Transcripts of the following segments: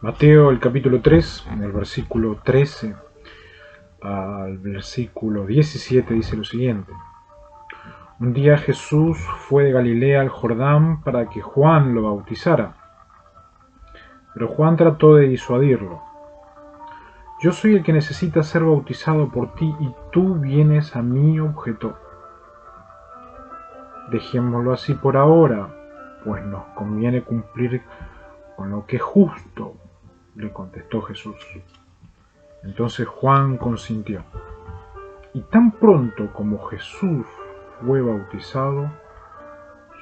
Mateo, el capítulo 3, en el versículo 13 al versículo 17 dice lo siguiente. Un día Jesús fue de Galilea al Jordán para que Juan lo bautizara, pero Juan trató de disuadirlo. Yo soy el que necesita ser bautizado por ti y tú vienes a mí, objetó. Dejémoslo así por ahora, pues nos conviene cumplir con lo que es justo, le contestó Jesús. Entonces Juan consintió. Y tan pronto como Jesús fue bautizado,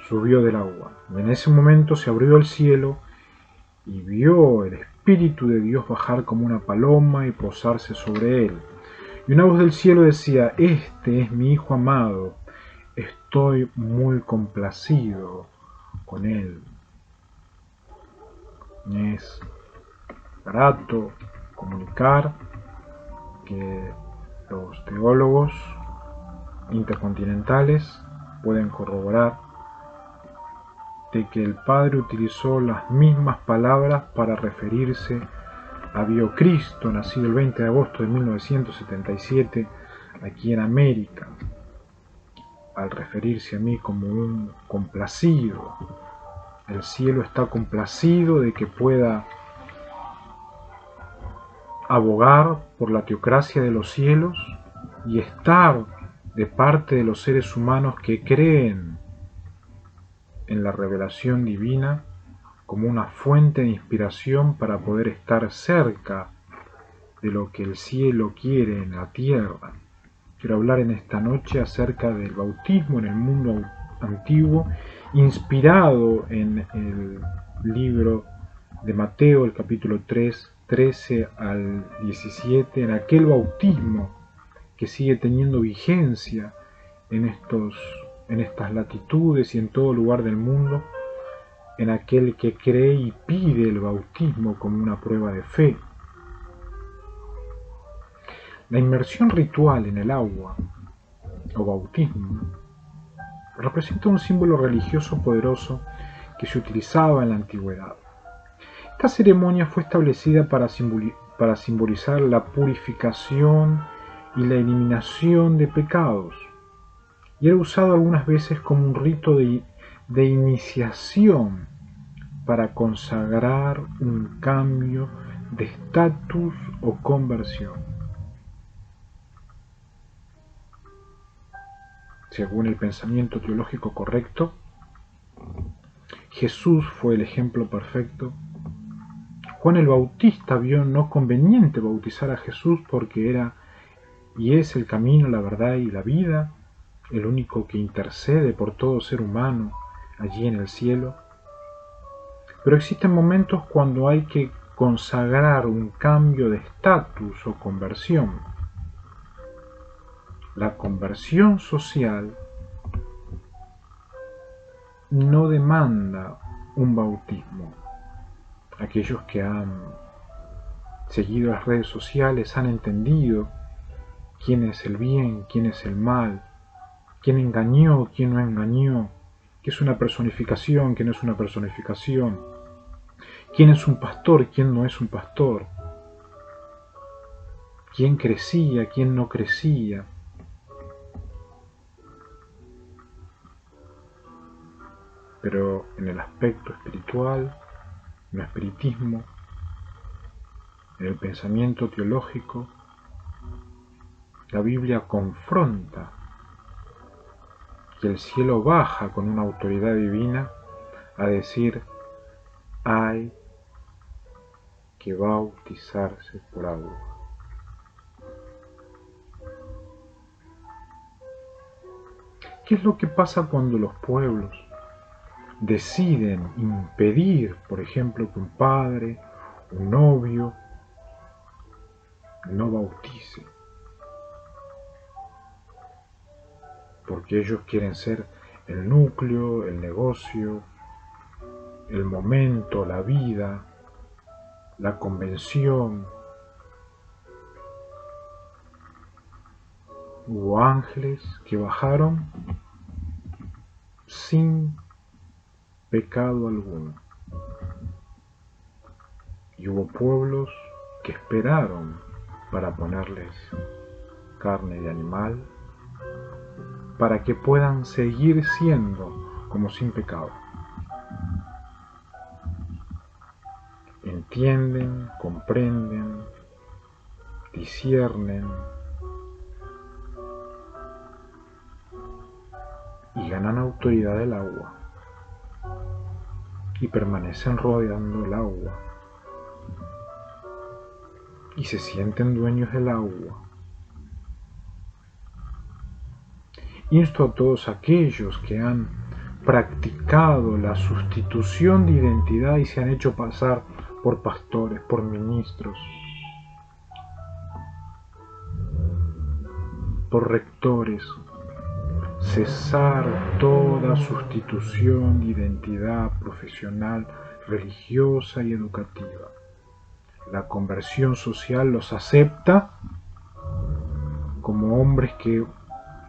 subió del agua. Y en ese momento se abrió el cielo y vio el Espíritu de Dios bajar como una paloma y posarse sobre él. Y una voz del cielo decía: Este es mi Hijo amado, estoy muy complacido con él. Es grato comunicar que los teólogos intercontinentales pueden corroborar de que el Padre utilizó las mismas palabras para referirse a Biocristo, nacido el 20 de agosto de 1977 aquí en América, al referirse a mí como un complacido. El cielo está complacido de que pueda abogar por la teocracia de los cielos y estar de parte de los seres humanos que creen en la revelación divina como una fuente de inspiración para poder estar cerca de lo que el cielo quiere en la tierra. Quiero hablar en esta noche acerca del bautismo en el mundo antiguo, inspirado en el libro de Mateo, el capítulo 3, 13 al 17, en aquel bautismo que sigue teniendo vigencia en estas latitudes y en todo lugar del mundo, en aquel que cree y pide el bautismo como una prueba de fe. La inmersión ritual en el agua, o bautismo, representa un símbolo religioso poderoso que se utilizaba en la antigüedad. Esta ceremonia fue establecida para simbolizar la purificación y la eliminación de pecados, y era usado algunas veces como un rito de iniciación para consagrar un cambio de estatus o conversión. Según el pensamiento teológico correcto, Jesús fue el ejemplo perfecto. Juan el Bautista vio no conveniente bautizar a Jesús porque era y es el camino, la verdad y la vida, el único que intercede por todo ser humano allí en el cielo. Pero existen momentos cuando hay que consagrar un cambio de estatus o conversión. La conversión social no demanda un bautismo. Aquellos que han seguido las redes sociales han entendido quién es el bien, quién es el mal, quién engañó, quién no engañó, qué es una personificación, qué no es una personificación, quién es un pastor, quién no es un pastor, quién crecía, quién no crecía. Pero en el aspecto espiritual, en el espiritismo, en el pensamiento teológico, la Biblia confronta que el cielo baja con una autoridad divina a decir: hay que bautizarse por agua. ¿Qué es lo que pasa cuando los pueblos deciden impedir, por ejemplo, que un padre, un novio, no bautice? Porque ellos quieren ser el núcleo, el negocio, el momento, la vida, la convención. Hubo ángeles que bajaron sin pecado alguno. y hubo pueblos que esperaron para ponerles carne de animal para que puedan seguir siendo como sin pecado. Entienden, comprenden, disciernen y ganan autoridad del agua y permanecen rodeando el agua y se sienten dueños del agua. Insto a todos aquellos que han practicado la sustitución de identidad y se han hecho pasar por pastores, por ministros, por rectores, cesar toda sustitución de identidad profesional, religiosa y educativa. La conversión social los acepta como hombres que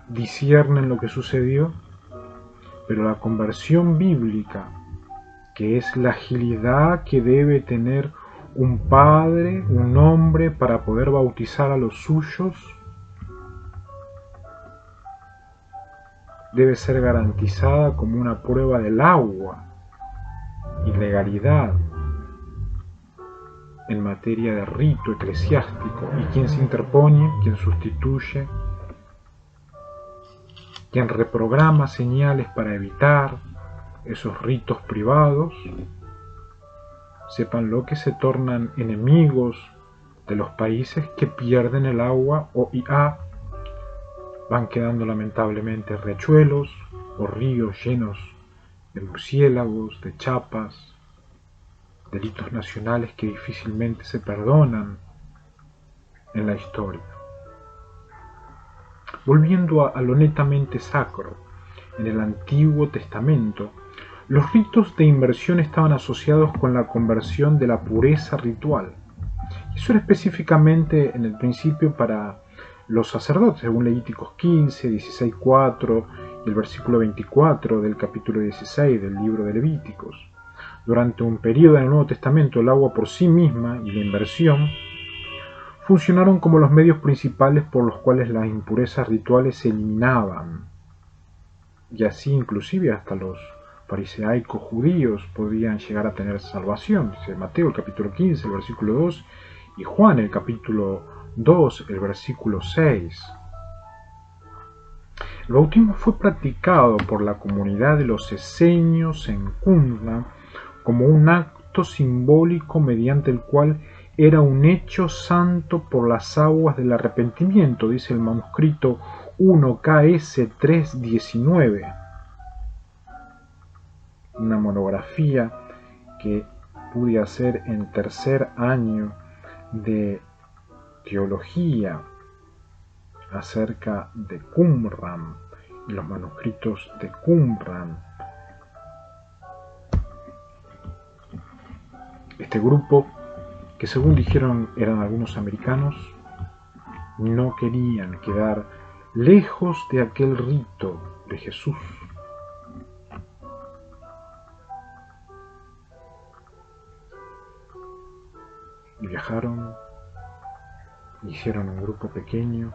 disciernen lo que sucedió, pero la conversión bíblica, que es la agilidad que debe tener un padre, un hombre, para poder bautizar a los suyos, debe ser garantizada como una prueba del agua y legalidad en materia de rito eclesiástico. ¿Y quién se interpone? ¿Quién sustituye? ¿Quién reprograma señales para evitar esos ritos privados? Sépanlo que se tornan enemigos de los países que pierden el agua OIA. Van quedando lamentablemente riachuelos o ríos llenos de murciélagos, de chapas, delitos nacionales que difícilmente se perdonan en la historia. Volviendo a lo netamente sacro, en el Antiguo Testamento, los ritos de inmersión estaban asociados con la conversión de la pureza ritual. Eso era específicamente en el principio para los sacerdotes, según Levíticos 15, 16:4 y el versículo 24 del capítulo 16 del libro de Levíticos. Durante un periodo en el Nuevo Testamento, el agua por sí misma y la inmersión funcionaron como los medios principales por los cuales las impurezas rituales se eliminaban. Y así inclusive hasta los fariseicos judíos podían llegar a tener salvación. Dice Mateo el capítulo 15, el versículo 2, y Juan el capítulo 2, el versículo 6. El bautismo fue practicado por la comunidad de los esenios en Qumran como un acto simbólico mediante el cual era un hecho santo por las aguas del arrepentimiento, dice el manuscrito 1KS 319, una monografía que pude hacer en tercer año de teología acerca de Qumran y los manuscritos de Qumran. Este grupo, que según dijeron eran algunos americanos, no querían quedar lejos de aquel rito de Jesús. Y viajaron, hicieron un grupo pequeño,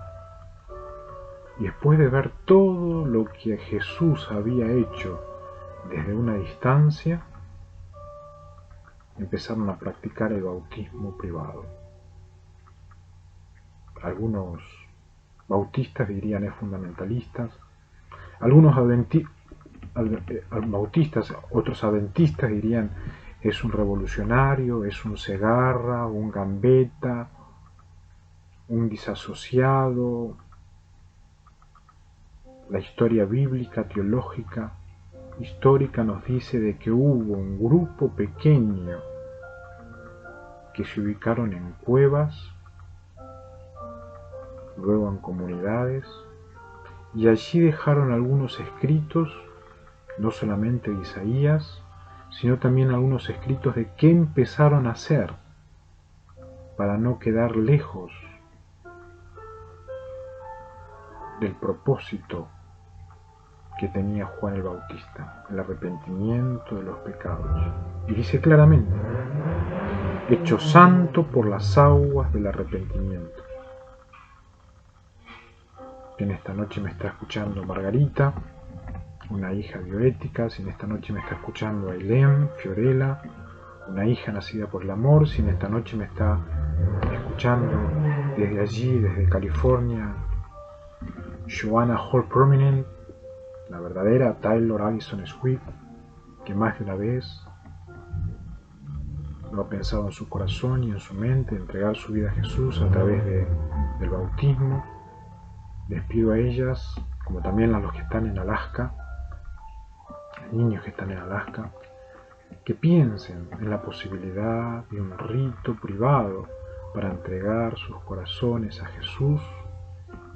y después de ver todo lo que Jesús había hecho desde una distancia, empezaron a practicar el bautismo privado. Algunos bautistas dirían es fundamentalistas, algunos bautistas, otros adventistas dirían es un revolucionario, es un Segarra, un Gambetta, un disasociado. La historia bíblica, teológica, histórica nos dice de que hubo un grupo pequeño que se ubicaron en cuevas, luego en comunidades, y allí dejaron algunos escritos, no solamente de Isaías, sino también algunos escritos de qué empezaron a hacer para no quedar lejos del propósito que tenía Juan el Bautista, el arrepentimiento de los pecados. Y dice claramente, hecho santo por las aguas del arrepentimiento. En esta noche me está escuchando Margarita, una hija bioética. Si en esta noche me está escuchando Ailén, Fiorella, una hija nacida por el amor. Si en esta noche me está escuchando desde allí, desde California, Joanna Hall Prominent, la verdadera Taylor Allison Swift, que más de una vez lo ha pensado en su corazón y en su mente, entregar su vida a Jesús a través del bautismo. Les pido a ellas, como también a los que están en Alaska, niños que están en Alaska, que piensen en la posibilidad de un rito privado para entregar sus corazones a Jesús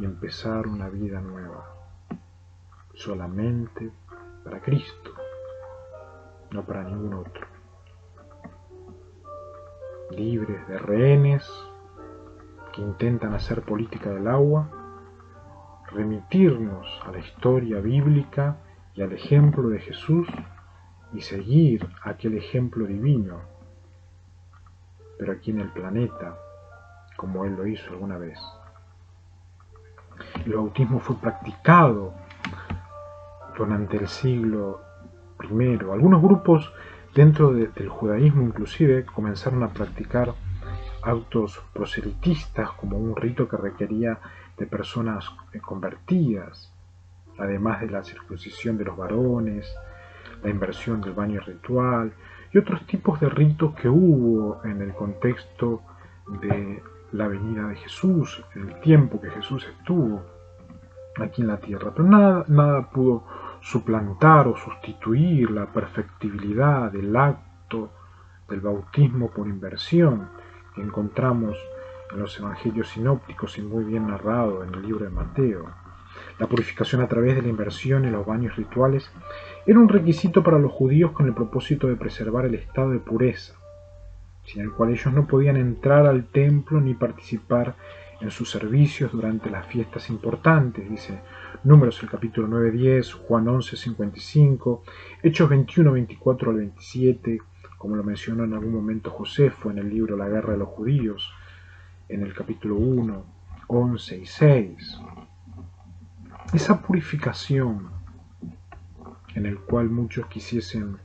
y empezar una vida nueva, solamente para Cristo, no para ningún otro. Libres de rehenes que intentan hacer política del agua, remitirnos a la historia bíblica y al ejemplo de Jesús y seguir aquel ejemplo divino, pero aquí en el planeta, como Él lo hizo alguna vez. El bautismo fue practicado durante el siglo I. Algunos grupos dentro del judaísmo inclusive comenzaron a practicar actos proselitistas como un rito que requería de personas convertidas, además de la circuncisión de los varones, la inversión del baño ritual y otros tipos de ritos que hubo en el contexto de la venida de Jesús, en el tiempo que Jesús estuvo aquí en la tierra. Pero nada pudo suplantar o sustituir la perfectibilidad del acto del bautismo por inversión que encontramos en los evangelios sinópticos y muy bien narrado en el libro de Mateo. La purificación a través de la inmersión en los baños rituales era un requisito para los judíos con el propósito de preservar el estado de pureza, sin el cual ellos no podían entrar al templo ni participar en sus servicios durante las fiestas importantes, dice Números el capítulo 9-10, Juan 11-55, Hechos 21-24 al 27, como lo mencionó en algún momento Josefo en el libro La Guerra de los Judíos, en el capítulo 1, 11 y 6. Esa purificación en el cual muchos quisiesen,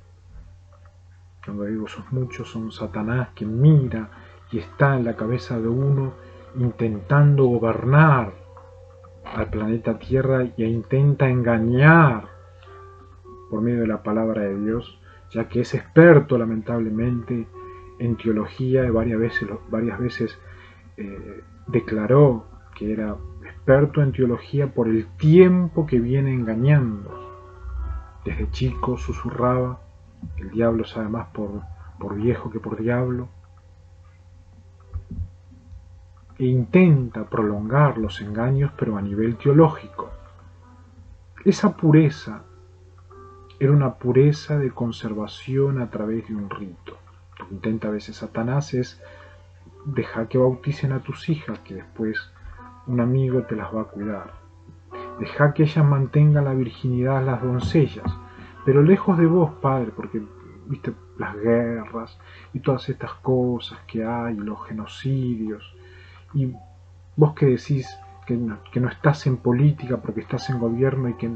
cuando digo esos muchos, son Satanás que mira y está en la cabeza de uno intentando gobernar al planeta Tierra e intenta engañar por medio de la palabra de Dios, ya que es experto lamentablemente en teología y varias veces declaró que era experto en teología por el tiempo que viene engañando. Desde chico susurraba, el diablo sabe más por viejo que por diablo, e intenta prolongar los engaños pero a nivel teológico. Esa pureza era una pureza de conservación a través de un rito. Lo que intenta a veces Satanás es dejar que bauticen a tus hijas, que después un amigo te las va a cuidar. Deja que ellas mantengan la virginidad las doncellas, pero lejos de vos, Padre, porque viste las guerras y todas estas cosas que hay, los genocidios, y vos que decís que no estás en política porque estás en gobierno y que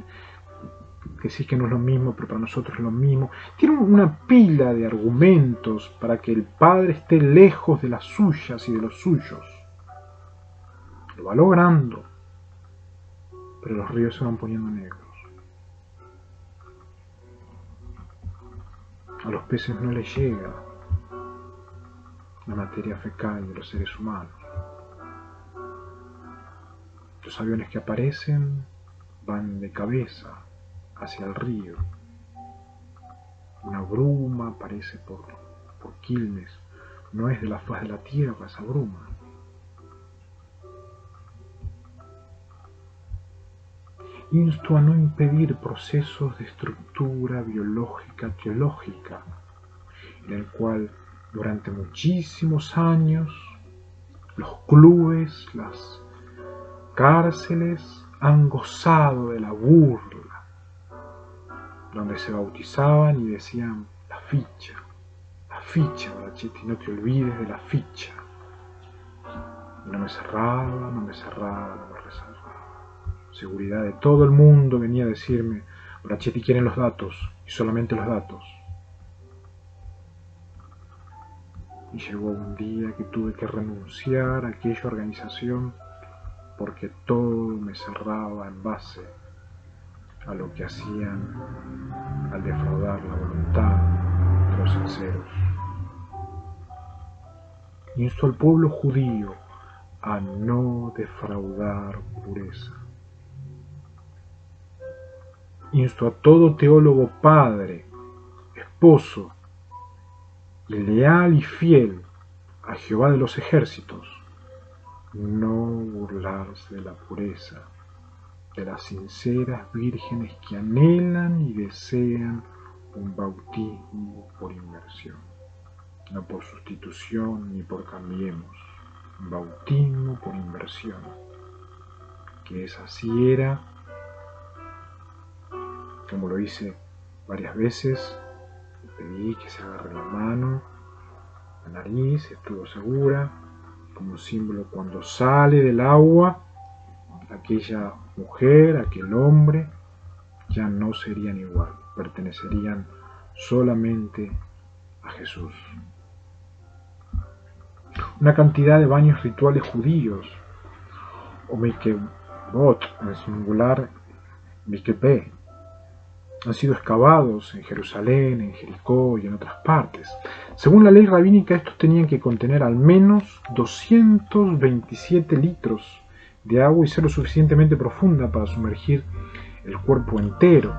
decís que no es lo mismo, pero para nosotros es lo mismo. Tiene una pila de argumentos para que el Padre esté lejos de las suyas y de los suyos. Lo va logrando, pero los ríos se van poniendo negros. A los peces no les llega la materia fecal de los seres humanos. Los aviones que aparecen van de cabeza hacia el río. Una bruma aparece por Quilmes. No es de la faz de la tierra esa bruma. Insto a no impedir procesos de estructura biológica teológica, en el cual durante muchísimos años los clubes, las cárceles han gozado de la burla, donde se bautizaban y decían la La ficha, Brachetti, no te olvides de la ficha. Y no me cerraba, no me cerraba, no me reservaba. Seguridad de todo el mundo venía a decirme: Brachetti quiere los datos, y solamente los datos. Y llegó un día que tuve que renunciar a aquella organización porque todo me cerraba en base a lo que hacían al defraudar la voluntad de los sinceros. Insto al pueblo judío a no defraudar pureza. Insto a todo teólogo padre, esposo, y leal y fiel a Jehová de los ejércitos, no burlarse de la pureza de las sinceras vírgenes que anhelan y desean un bautismo por inmersión, no por sustitución ni por cambiemos, un bautismo por inmersión, que esa sí era, como lo hice varias veces, pedí que se agarre la mano, la nariz estuvo segura, como símbolo cuando sale del agua, aquella mujer, aquel hombre, ya no serían igual, pertenecerían solamente a Jesús. Una cantidad de baños rituales judíos, o mikvot en singular, mikveh, han sido excavados en Jerusalén, en Jericó y en otras partes. Según la ley rabínica, estos tenían que contener al menos 227 litros de agua y ser lo suficientemente profunda para sumergir el cuerpo entero.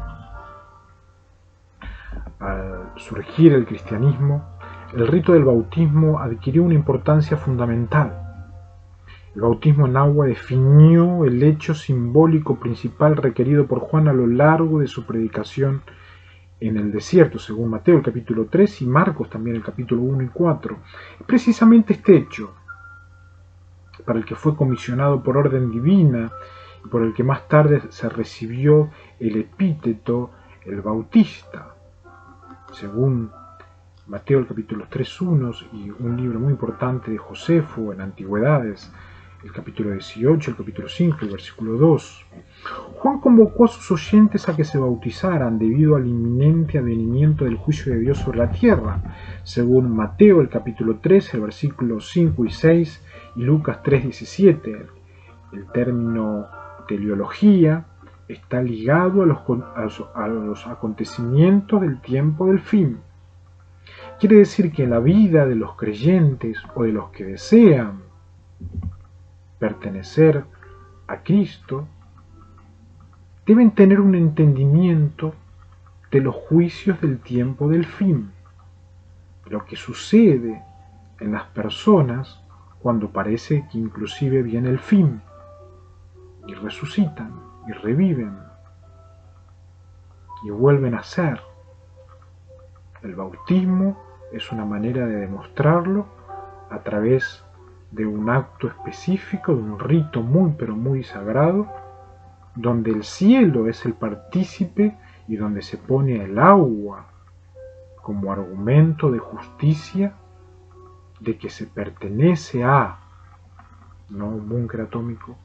Al surgir el cristianismo, el rito del bautismo adquirió una importancia fundamental. El bautismo en agua definió el hecho simbólico principal requerido por Juan a lo largo de su predicación en el desierto, según Mateo el capítulo 3 y Marcos también el capítulo 1 y 4. Es precisamente este hecho para el que fue comisionado por orden divina y por el que más tarde se recibió el epíteto el Bautista, según Mateo el capítulo 3.1 y un libro muy importante de Josefo en Antigüedades, el capítulo 18, el capítulo 5, el versículo 2. Juan convocó a sus oyentes a que se bautizaran debido al inminente advenimiento del juicio de Dios sobre la tierra, según Mateo el capítulo 3, el versículo 5 y 6, y Lucas 3.17. El término teleología está ligado a los acontecimientos del tiempo del fin. Quiere decir que en la vida de los creyentes o de los que desean pertenecer a Cristo, deben tener un entendimiento de los juicios del tiempo del fin, lo que sucede en las personas cuando parece que inclusive viene el fin, y resucitan, y reviven, y vuelven a ser. El bautismo es una manera de demostrarlo a través de un acto específico, de un rito muy pero muy sagrado, donde el cielo es el partícipe y donde se pone el agua como argumento de justicia de que se pertenece a, no a un búnker atómico,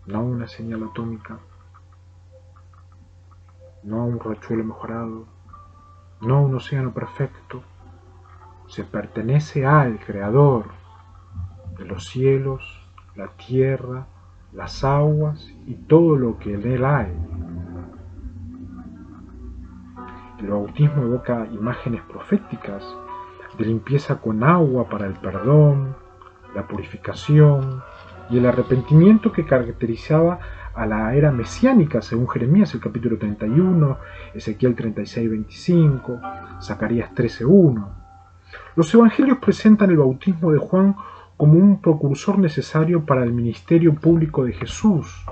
no a una señal atómica, no a un rachuelo mejorado, no a un océano perfecto, se pertenece al Creador de los cielos, la tierra, las aguas y todo lo que en él hay. El bautismo evoca imágenes proféticas de limpieza con agua para el perdón, la purificación y el arrepentimiento que caracterizaba a la era mesiánica, según Jeremías el capítulo 31, Ezequiel 36:25, Zacarías 13:1. Los evangelios presentan el bautismo de Juan como un precursor necesario para el ministerio público de Jesús,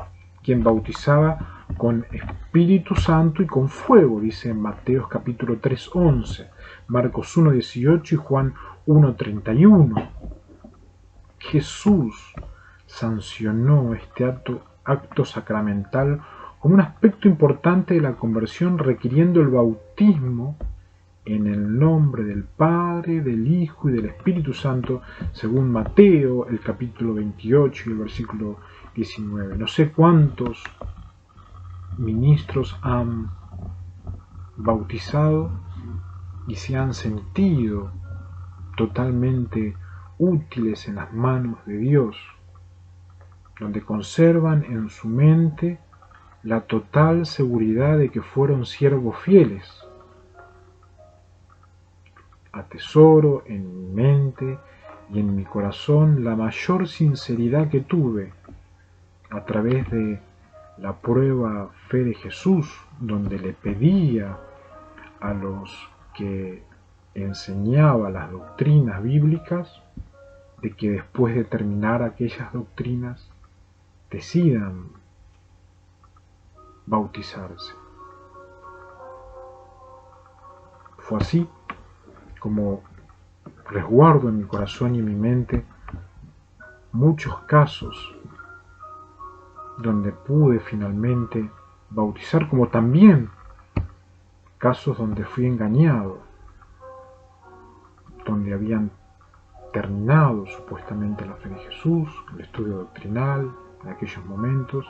quien bautizaba con Espíritu Santo y con fuego, dice en Mateo capítulo 3:11, Marcos 1:18 y Juan 1:31. Jesús sancionó este acto sacramental como un aspecto importante de la conversión, requiriendo el bautismo en el nombre del Padre, del Hijo y del Espíritu Santo, según Mateo, el capítulo 28 y el versículo 19. No sé cuántos ministros han bautizado y se han sentido totalmente útiles en las manos de Dios, donde conservan en su mente la total seguridad de que fueron siervos fieles. Atesoro en mi mente y en mi corazón la mayor sinceridad que tuve a través de la prueba fe de Jesús, donde le pedía a los que enseñaba las doctrinas bíblicas de que después de terminar aquellas doctrinas decidan bautizarse. Fue así como resguardo en mi corazón y en mi mente muchos casos donde pude finalmente bautizar, como también casos donde fui engañado, donde habían terminado supuestamente la fe de Jesús, el estudio doctrinal en aquellos momentos,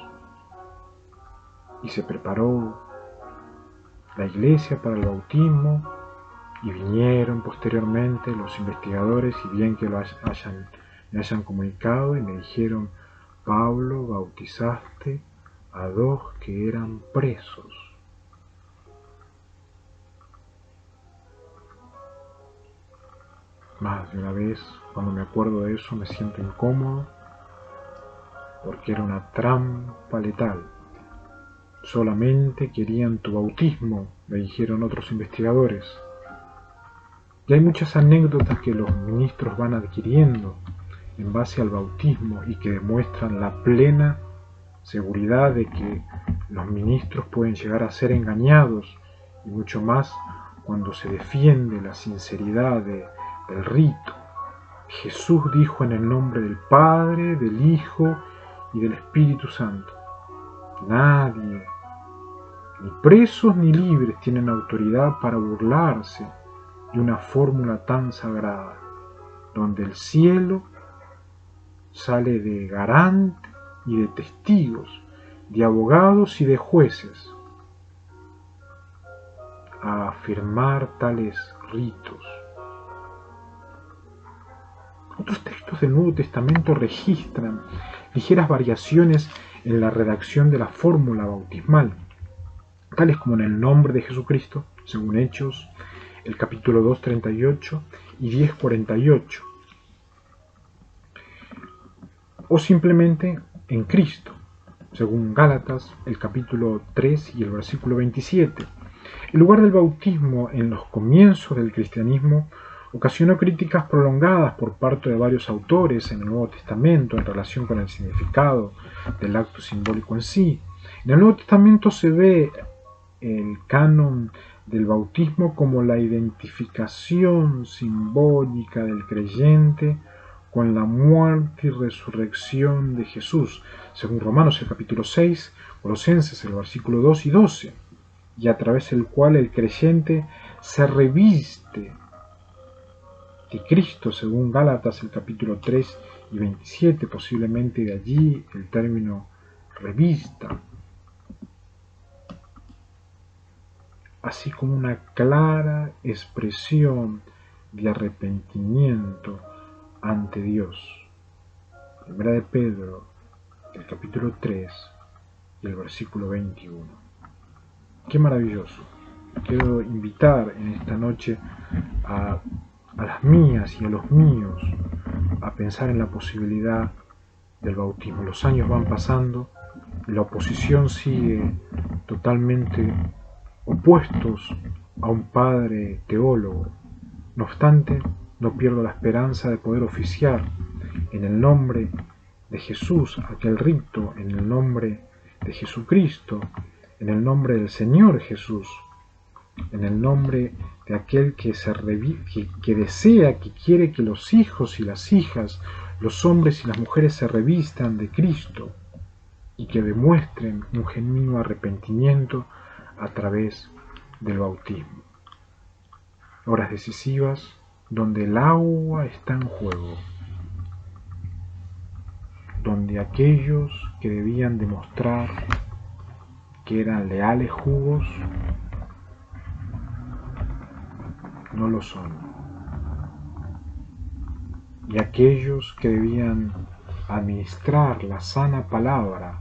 y se preparó la iglesia para el bautismo, y vinieron posteriormente los investigadores, y bien que me hayan comunicado, y me dijeron: Pablo, bautizaste a 2 que eran presos. Más de una vez, cuando me acuerdo de eso, me siento incómodo, porque era una trampa letal. Solamente querían tu bautismo, me dijeron otros investigadores. Y hay muchas anécdotas que los ministros van adquiriendo en base al bautismo y que demuestran la plena seguridad de que los ministros pueden llegar a ser engañados, y mucho más cuando se defiende la sinceridad del rito. Jesús dijo: en el nombre del Padre, del Hijo y del Espíritu Santo. Nadie, ni presos ni libres, tienen autoridad para burlarse de una fórmula tan sagrada, donde el cielo sale de garante y de testigos, de abogados y de jueces, a afirmar tales ritos. Otros textos del Nuevo Testamento registran ligeras variaciones en la redacción de la fórmula bautismal, tales como en el nombre de Jesucristo, según Hechos, el capítulo 2:38 y 10:48, o simplemente en Cristo, según Gálatas, el capítulo 3 y el versículo 27. El lugar del bautismo en los comienzos del cristianismo ocasionó críticas prolongadas por parte de varios autores en el Nuevo Testamento en relación con el significado del acto simbólico en sí. En el Nuevo Testamento se ve el canon del bautismo como la identificación simbólica del creyente con la muerte y resurrección de Jesús, según Romanos el capítulo 6, Colosenses el versículo 2 y 12, y a través del cual el creyente se reviste de Cristo, según Gálatas el capítulo 3 y 27, posiblemente de allí el término revista, así como una clara expresión de arrepentimiento ante Dios. Primera de Pedro, el capítulo 3 y el versículo 21. ¡Qué maravilloso! Quiero invitar en esta noche a las mías y a los míos a pensar en la posibilidad del bautismo. Los años van pasando y la oposición sigue totalmente opuestos a un padre teólogo. No obstante, no pierdo la esperanza de poder oficiar en el nombre de Jesús aquel rito, en el nombre de Jesucristo, en el nombre del Señor Jesús, en el nombre de aquel que desea, que quiere que los hijos y las hijas, los hombres y las mujeres se revistan de Cristo y que demuestren un genuino arrepentimiento a través del bautismo. horas decisivas donde el agua está en juego, donde aquellos que debían demostrar que eran leales jugos no lo son, y aquellos que debían administrar la sana palabra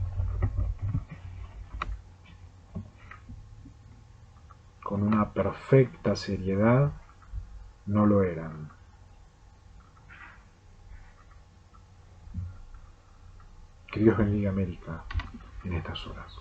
con una perfecta seriedad no lo eran. Que Dios bendiga América en estas horas.